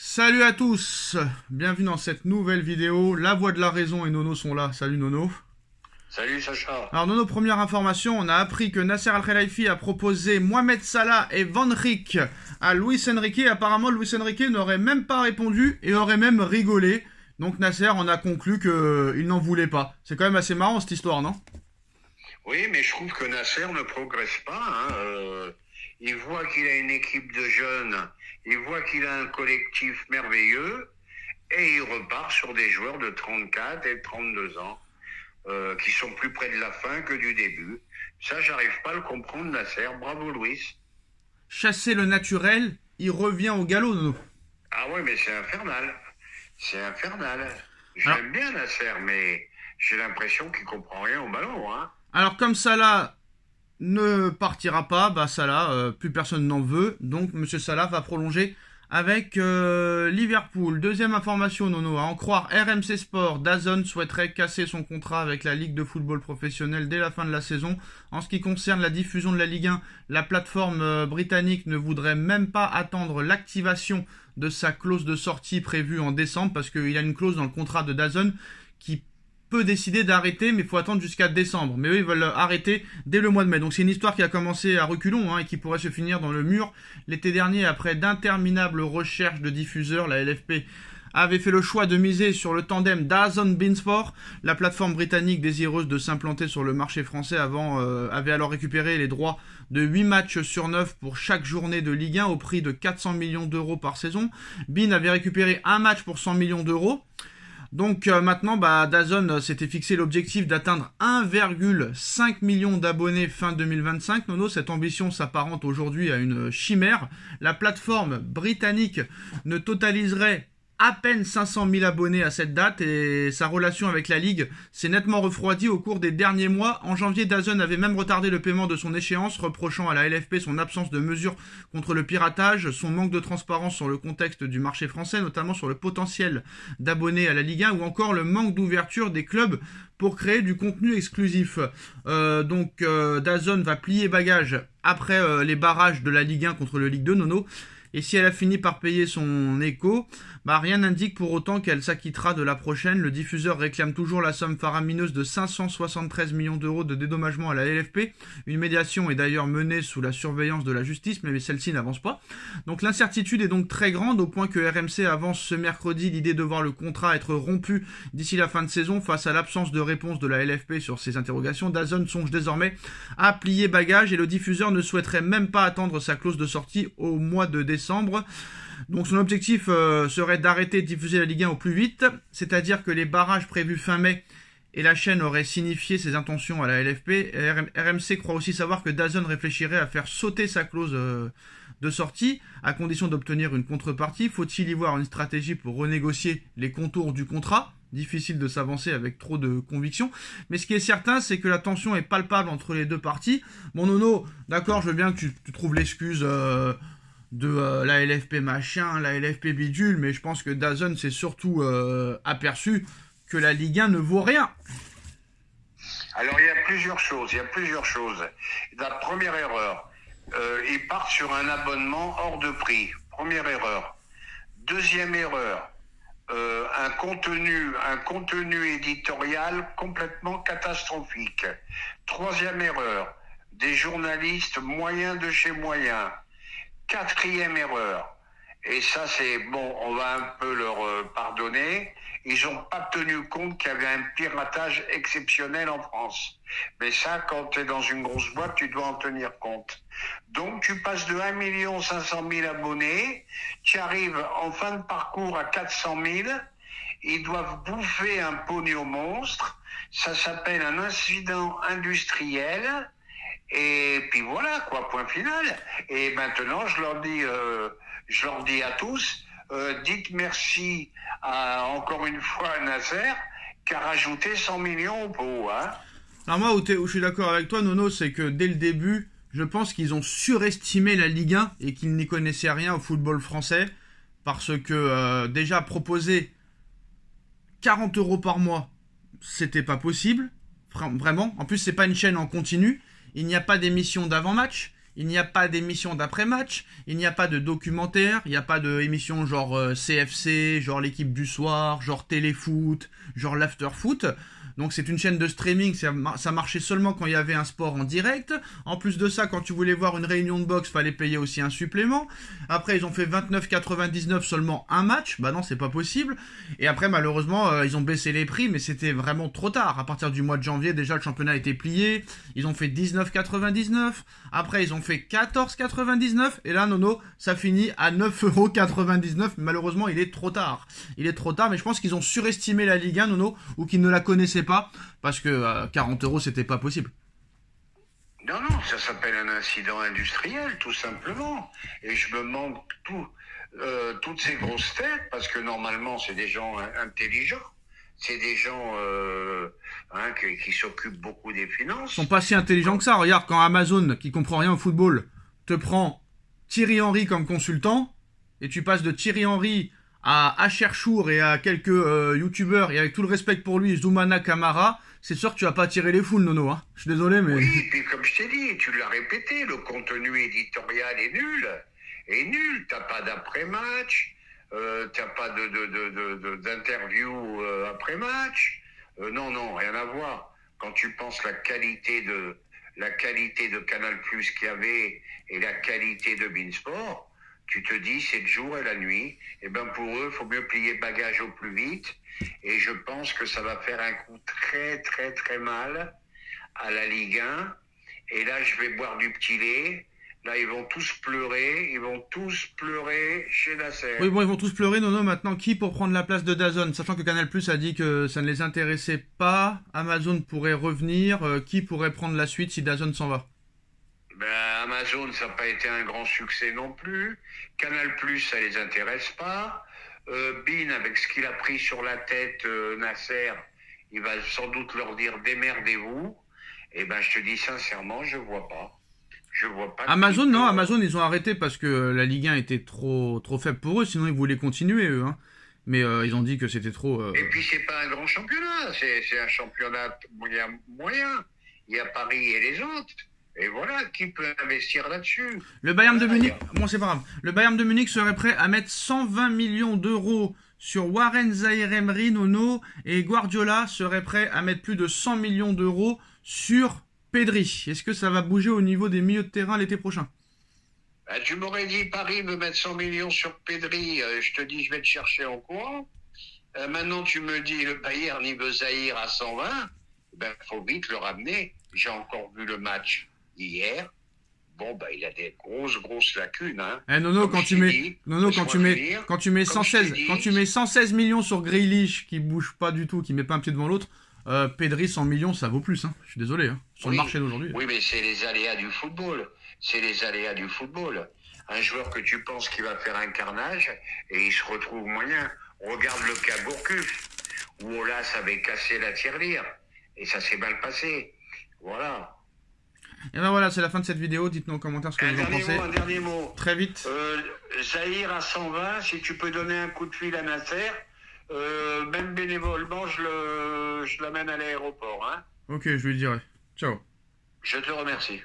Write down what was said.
Salut à tous, bienvenue dans cette nouvelle vidéo. La voix de la raison et Nono sont là. Salut Nono. Salut Sacha. Alors Nono, première information, on a appris que Nasser Al-Khelaifi a proposé Mohamed Salah et Van Dijk à Luis Enrique. Apparemment Luis Enrique n'aurait même pas répondu et aurait même rigolé. Donc Nasser en a conclu qu'il n'en voulait pas. C'est quand même assez marrant cette histoire, non? Oui, mais je trouve que Nasser ne progresse pas. Il voit qu'il a une équipe de jeunes, il voit qu'il a un collectif merveilleux, et il repart sur des joueurs de 34 et 32 ans, qui sont plus près de la fin que du début. Ça, j'arrive pas à le comprendre, Nasser. Bravo, Louis. Chasser le naturel, il revient au galop, Nono. Ah ouais, mais c'est infernal. C'est infernal. Alors- J'aime bien Nasser, mais j'ai l'impression qu'il comprend rien au ballon, hein. Alors comme Salah ne partira pas, bah Salah, plus personne n'en veut, donc Monsieur Salah va prolonger avec Liverpool. Deuxième information, Nono, à en croire RMC Sport, DAZN souhaiterait casser son contrat avec la Ligue de football professionnel dès la fin de la saison. En ce qui concerne la diffusion de la Ligue 1, la plateforme britannique ne voudrait même pas attendre l'activation de sa clause de sortie prévue en décembre, parce qu'il y a une clause dans le contrat de DAZN qui peut décider d'arrêter, mais il faut attendre jusqu'à décembre. Mais eux, ils veulent arrêter dès le mois de mai. Donc c'est une histoire qui a commencé à reculons et qui pourrait se finir dans le mur. L'été dernier, après d'interminables recherches de diffuseurs, la LFP avait fait le choix de miser sur le tandem DAZN Beansport. La plateforme britannique désireuse de s'implanter sur le marché français avait alors récupéré les droits de 8 matchs sur 9 pour chaque journée de Ligue 1 au prix de 400 millions d'euros par saison. Bean avait récupéré un match pour 100 millions d'euros. Donc maintenant, DAZN s'était fixé l'objectif d'atteindre 1,5 million d'abonnés fin 2025. Nono, cette ambition s'apparente aujourd'hui à une chimère. La plateforme britannique ne totaliserait à peine 500 000 abonnés à cette date et sa relation avec la Ligue s'est nettement refroidie au cours des derniers mois. En janvier, DAZN avait même retardé le paiement de son échéance, reprochant à la LFP son absence de mesures contre le piratage, son manque de transparence sur le contexte du marché français, notamment sur le potentiel d'abonnés à la Ligue 1 ou encore le manque d'ouverture des clubs pour créer du contenu exclusif. DAZN va plier bagage après les barrages de la Ligue 1 contre le Ligue 2, Nono. Et si elle a fini par payer son écho, rien n'indique pour autant qu'elle s'acquittera de la prochaine. Le diffuseur réclame toujours la somme faramineuse de 573 millions d'euros de dédommagement à la LFP. Une médiation est d'ailleurs menée sous la surveillance de la justice, mais celle-ci n'avance pas. Donc l'incertitude est donc très grande, au point que RMC avance ce mercredi l'idée de voir le contrat être rompu d'ici la fin de saison. Face à l'absence de réponse de la LFP sur ces interrogations, DAZN songe désormais à plier bagage et le diffuseur ne souhaiterait même pas attendre sa clause de sortie au mois de décembre. Donc son objectif serait d'arrêter de diffuser la Ligue 1 au plus vite, c'est-à-dire que les barrages prévus fin mai et la chaîne aurait signifié ses intentions à la LFP. RMC croit aussi savoir que DAZN réfléchirait à faire sauter sa clause de sortie, à condition d'obtenir une contrepartie. Faut-il y voir une stratégie pour renégocier les contours du contrat ? Difficile de s'avancer avec trop de conviction. Mais ce qui est certain, c'est que la tension est palpable entre les deux parties. Bon Nono, d'accord, je veux bien que tu trouves l'excuse de la LFP machin, la LFP bidule, mais je pense que DAZN s'est surtout aperçu que la Ligue 1 ne vaut rien. Alors, il y a plusieurs choses. La première erreur, ils partent sur un abonnement hors de prix. Première erreur. Deuxième erreur, un contenu éditorial complètement catastrophique. Troisième erreur, des journalistes moyens de chez moyens. Quatrième erreur, et ça c'est bon, on va un peu leur pardonner, ils n'ont pas tenu compte qu'il y avait un piratage exceptionnel en France. Mais ça, quand tu es dans une grosse boîte, tu dois en tenir compte. Donc tu passes de 1 500 000 abonnés, tu arrives en fin de parcours à 400 000, ils doivent bouffer un pognon monstre, ça s'appelle un incident industriel. Et puis voilà, quoi, point final. Et maintenant, je leur dis à tous, dites merci encore une fois à Nasser, qui a rajouté 100 millions au pot, hein. Alors moi, où je suis d'accord avec toi, Nono, c'est que dès le début, je pense qu'ils ont surestimé la Ligue 1 et qu'ils n'y connaissaient rien au football français, parce que déjà proposer 40 euros par mois, c'était pas possible, vraiment. En plus, c'est pas une chaîne en continu. Il n'y a pas d'émission d'avant-match. il n'y a pas d'émission d'après-match, il n'y a pas de documentaire, il n'y a pas d'émission genre CFC, genre l'équipe du soir, genre téléfoot, genre l'after-foot. Donc c'est une chaîne de streaming, ça marchait seulement quand il y avait un sport en direct. En plus de ça, quand tu voulais voir une réunion de boxe, fallait payer aussi un supplément. Après, ils ont fait 29,99 seulement un match. Bah non, c'est pas possible. Et après, malheureusement, ils ont baissé les prix, mais c'était vraiment trop tard. À partir du mois de janvier, déjà, le championnat était plié. Ils ont fait 19,99. Après, ils ont fait 14,99. Et là, Nono, ça finit à 9,99 €. Malheureusement, il est trop tard. Il est trop tard, mais je pense qu'ils ont surestimé la Ligue 1, Nono, ou qu'ils ne la connaissaient pas, parce que 40 €, c'était pas possible. Non, non, ça s'appelle un incident industriel, tout simplement. Et je me demande toutes ces grosses têtes, parce que normalement, c'est des gens intelligents. C'est des gens qui s'occupent beaucoup des finances. Ils sont pas si intelligents que ça. Regarde, quand Amazon, qui comprend rien au football, te prend Thierry Henry comme consultant, et tu passes de Thierry Henry à Asher Chour et à quelques youtubeurs, et avec tout le respect pour lui, Zoumana Kamara, c'est sûr que tu vas pas tirer les foules, Nono. Hein. Je suis désolé, mais... Oui, puis comme je t'ai dit, tu l'as répété, le contenu éditorial est nul. Est nul. T'as pas d'après-match, t'as pas d'interview après-match. Non, non, rien à voir. Quand tu penses la qualité de Canal+ qu'il y avait et la qualité de Beansport, tu te dis c'est le jour et la nuit. Et ben pour eux, il faut mieux plier bagage au plus vite. Et je pense que ça va faire un coup très très très mal à la Ligue 1. Et là, je vais boire du petit lait. Là, ils vont tous pleurer. Ils vont tous pleurer chez Nasser. Oui, bon, ils vont tous pleurer, Nono. Maintenant, qui pour prendre la place de DAZN? Sachant que Canal+ a dit que ça ne les intéressait pas. Amazon pourrait revenir. Qui pourrait prendre la suite si DAZN s'en va? Ben, Amazon, ça n'a pas été un grand succès non plus. Canal+, ça les intéresse pas. Bean, avec ce qu'il a pris sur la tête, Nasser, il va sans doute leur dire démerdez-vous. Et ben, je te dis sincèrement, je vois pas. Je vois pas. Amazon, non, Amazon, ils ont arrêté parce que la Ligue 1 était trop faible pour eux. Sinon, ils voulaient continuer, eux. Hein. Mais ils ont dit que c'était trop... Et puis, c'est pas un grand championnat. C'est un championnat moyen. Il y a Paris et les autres. Et voilà, qui peut investir là-dessus? Le Bayern de Munich, bon c'est pas grave, le Bayern de Munich serait prêt à mettre 120 millions d'euros sur Warren Zaïre-Emery, Nono, et Guardiola serait prêt à mettre plus de 100 millions d'euros sur Pedri. Est-ce que ça va bouger au niveau des milieux de terrain l'été prochain? Bah, tu m'aurais dit Paris veut mettre 100 millions sur Pedri, je te dis je vais te chercher en courant. Maintenant tu me dis le Bayern il veut Zaïre à 120, ben faut vite le ramener. J'ai encore vu le match hier. Bon, bah, il a des grosses lacunes, hein. Eh, Nono, quand tu mets 116 millions sur Grealish, qui bouge pas du tout, qui met pas un pied devant l'autre, Pedri 100 millions, ça vaut plus, hein. Je suis désolé, hein. Sur le marché d'aujourd'hui. Oui, mais c'est les aléas du football. C'est les aléas du football. Un joueur que tu penses qu'il va faire un carnage, et il se retrouve moyen. Regarde le cas Gourcuff, où Olas avait cassé la tirelire, et ça s'est mal passé. Voilà. Et ben voilà, c'est la fin de cette vidéo. Dites-nous en commentaire ce que vous en pensez. Un dernier mot. Très vite. Zaïre à 120, si tu peux donner un coup de fil à Nasser, même bénévolement, je l'amène à l'aéroport. Hein. Ok, je lui dirai. Ciao. Je te remercie.